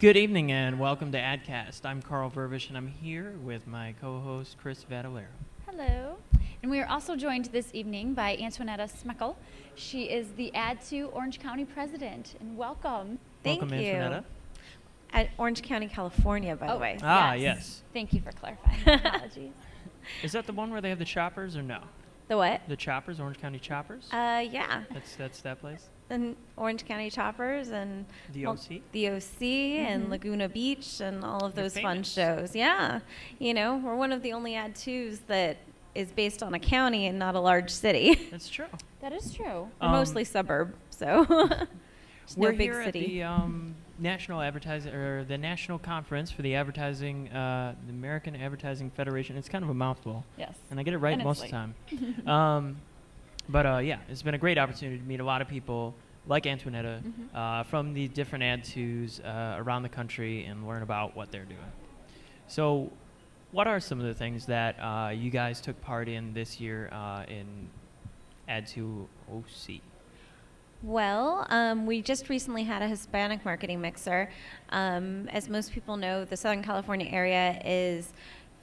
Good evening and welcome to AdCast. I'm Carl Vervisch and I'm here with my co-host Cris Vatalaro. Hello. And we are also joined this evening by Antonietta Smekal. She is the Add2 Orange County President. And welcome. Welcome, Thank you. Antonietta. At Orange County, California, by the way. Yes. Thank you for clarifying. My apologies. Is that the one where they have the choppers or no? The what? The choppers, Orange County choppers? Yeah. That's that place? And Orange County Choppers and The OC? the OC and Laguna Beach and all of You're those fun famous. shows. Yeah. You know, we're one of the only Add2s that is based on a county and not a large city. That's true. That is true. We're mostly suburb, so there's We're no big here city. at the National Advertising or the National Conference for the Advertising, the American Advertising Federation. It's kind of a mouthful. Yes. And I get it right And it's most of the time. But it's been a great opportunity to meet a lot of people like Antonietta from the different Add2s around the country and learn about what they're doing. So what are some of the things that you guys took part in this year in Add2 OC? Well, we just recently had a Hispanic marketing mixer. As most people know, the Southern California area is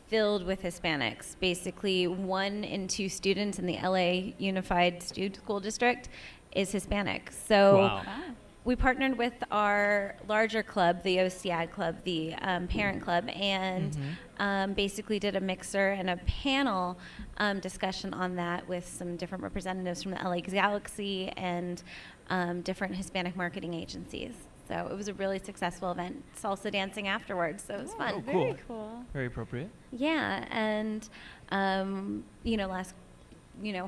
filled with Hispanics. Basically, 1 in 2 students in the LA Unified School District is Hispanic. So Wow. we partnered with our larger club, the OCAD Club, the parent club, and basically did a mixer and a panel discussion on that with some different representatives from the LA Galaxy and different Hispanic marketing agencies. So it was a really successful event. Salsa dancing afterwards, so it was fun. Oh, Very cool. cool. Very appropriate. Yeah, and last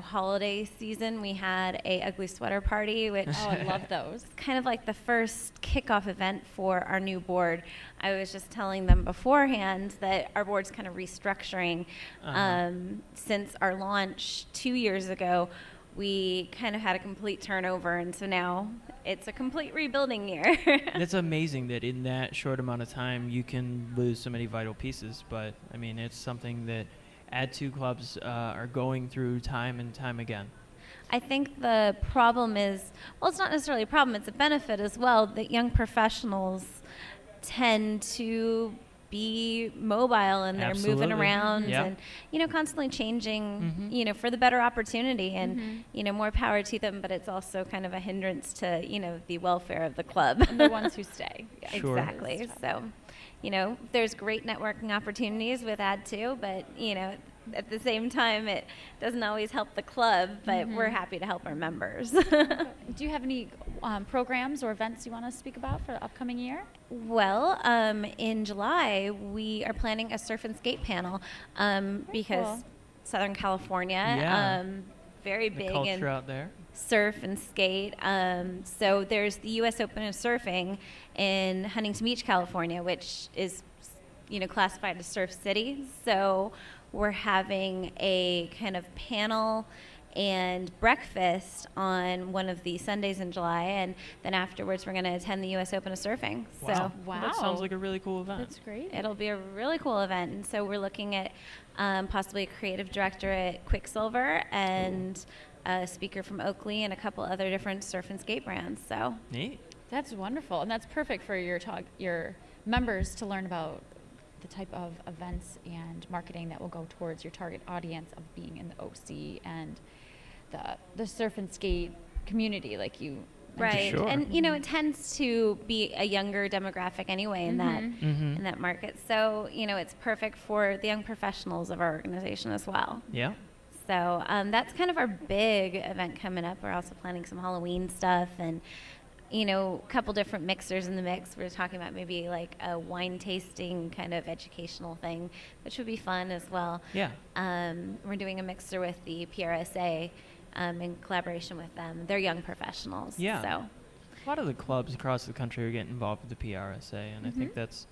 holiday season we had a ugly sweater party, which Oh, I love those. kind of like the first kickoff event for our new board. I was just telling them beforehand that our board's kind of restructuring. Since our launch 2 years ago, we kind of had a complete turnover, and so now it's a complete rebuilding year. It's amazing that in that short amount of time you can lose so many vital pieces, but I mean it's something that Add2 clubs are going through time and time again. I think the problem is, well, it's not necessarily a problem, it's a benefit as well, that young professionals tend to be mobile and they're Absolutely. moving around Yeah. and, constantly changing, for the better opportunity and, more power to them, but it's also kind of a hindrance to, the welfare of the club. And the ones who stay. Yeah. Sure. Exactly. So, there's great networking opportunities with Add2, but, at the same time, it doesn't always help the club, but we're happy to help our members. Do you have any programs or events you want to speak about for the upcoming year? Well, in July, we are planning a surf and skate panel because cool. Southern California, Yeah. very The big culture in out there. surf and skate. So there's the U.S. Open of Surfing in Huntington Beach, California, which is, classified as Surf City. So we're having a kind of panel and breakfast on one of the Sundays in July, and then afterwards we're going to attend the U.S. Open of Surfing. So Wow. That sounds like a really cool event. That's great. it'll be a really cool event. And so we're looking at possibly a creative director at Quicksilver and a speaker from Oakley and a couple other different surf and skate brands. So Neat. That's wonderful, and that's perfect for your members to learn about the type of events and marketing that will go towards your target audience of being in the OC and the surf and skate community, like you right, Sure. and it tends to be a younger demographic anyway in Mm-hmm. that market. So it's perfect for the young professionals of our organization as well. Yeah. So that's kind of our big event coming up. We're also planning some Halloween stuff and, a couple different mixers in the mix. We're talking about maybe like a wine tasting kind of educational thing, which would be fun as well. Yeah. We're doing a mixer with the PRSA in collaboration with them. They're young professionals. Yeah. So A lot of the clubs across the country are getting involved with the PRSA, and I think that's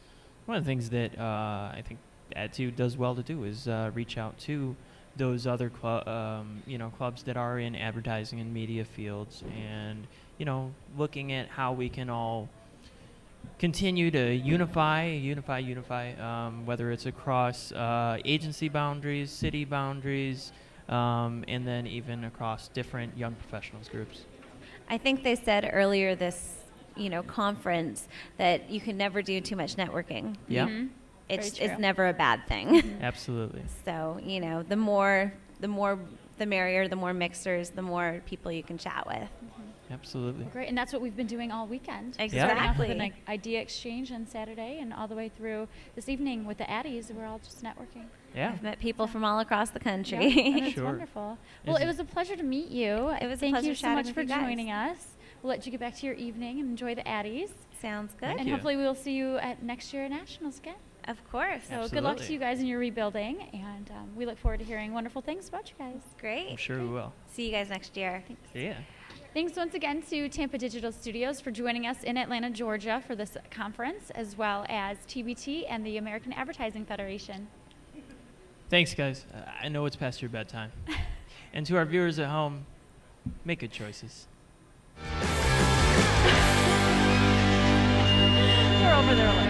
one of the things that I think Add2 does well to do is reach out to those other clubs that are in advertising and media fields, and looking at how we can all continue to unify, whether it's across agency boundaries, city boundaries, and then even across different young professionals groups. I think they said earlier this conference that you can never do too much networking. Yeah. Mhm. It's Very true. never a bad thing. Absolutely. So, the more the merrier, the more mixers, the more people you can chat with. Absolutely. Great, and that's what we've been doing all weekend. Exactly. Starting off with an idea exchange on Saturday, and all the way through this evening with the Addies, we're all just networking. Yeah. I've met people from all across the country. Yeah, and it's Sure. wonderful. Well, Is it it- was a pleasure to meet you. It was a Thank pleasure you so chatting much with for you guys. joining us. We'll let you get back to your evening and enjoy the Addies. Sounds good. Thank And you. hopefully we will see you at next year at Nationals again. Of course. So good luck to Absolutely. you guys in your rebuilding, and we look forward to hearing wonderful things about you guys. Great. I'm sure we will. See you guys next year. Yeah. Thanks once again to Tampa Digital Studios for joining us in Atlanta, Georgia for this conference, as well as TBT and the American Advertising Federation. Thanks, guys. I know it's past your bedtime. And to our viewers at home, make good choices. We're over there.